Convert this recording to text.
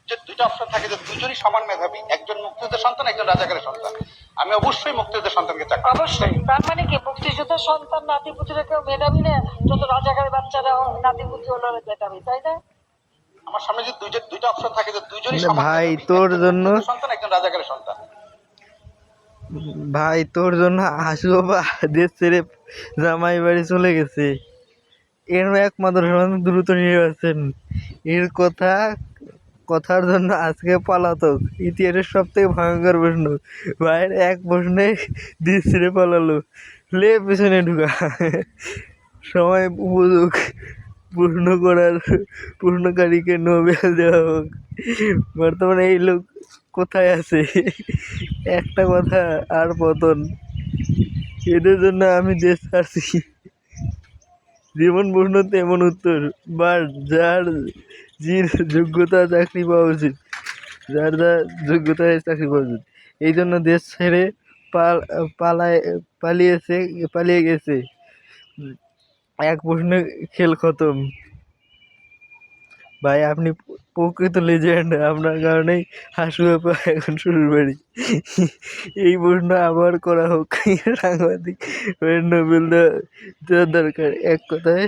যে দুইটা অপশন থাকে যে দুজনই সমান মেধাবী, একজন মুক্তিযোদ্ধার সন্তান, একজন রাজাকারের সন্তান, আমি অবশ্যই মুক্তিযোদ্ধার সন্তানকে চাকরি। অবশ্যই, তার মানে কি মুক্তিযোদ্ধার সন্তান নাতিপুতিরা কেউ মেধাবী না, যত রাজাকারের বাচ্চারা নাতিপুতি হলো মেধাবী, তাই না? আমার সামনে যে দুইটা অপশন থাকে যে দুইজনই সমান ভাই মেধাবী, তোর একজন জন্য মুক্তিযোদ্ধার সন্তান, একজন রাজাকারের সন্তান। ভাই তোর জন্য হাসু বাবা দেশ ছেড়ে জামাই বাড়ি চলে গেছে, এর একমাত্র সমাধান দ্রুত নির্বাচন। এর কথার জন্য আজকে পলাতক, ইতিহাসের সব থেকে ভয়ঙ্কর প্রশ্ন। ভাইয়ের এক প্রশ্নে দেশ ছেড়ে পালালো, লে পেছনে ঢুকা। সময় উপযোগ প্রশ্নকারীকে নোবেল দেওয়া হোক। বর্তমানে এই লোক কোথায় আছে? একটা কথা আর পতন, এদের জন্য আমি দেশ ছাড়ছি। যেমন প্রশ্ন তেমন উত্তর, বাট যার যোগ্যতা চাকরি পাওয়া উচিত, যার যোগ্যতায় চাকরি পাওয়া উচিত, এই জন্য দেশ ছেড়ে পালিয়ে গেছে। এক প্রশ্নে খেল খতম। ভাই আপনি প্রকৃত লেজেন্ড, আপনার কারণেই হাসু ব্যাপার এখন শুরুর বাড়ি। এই প্রশ্ন আবার করা হোক, সাংবাদিক নোবেল দেওয়া দরকার। এক কথায়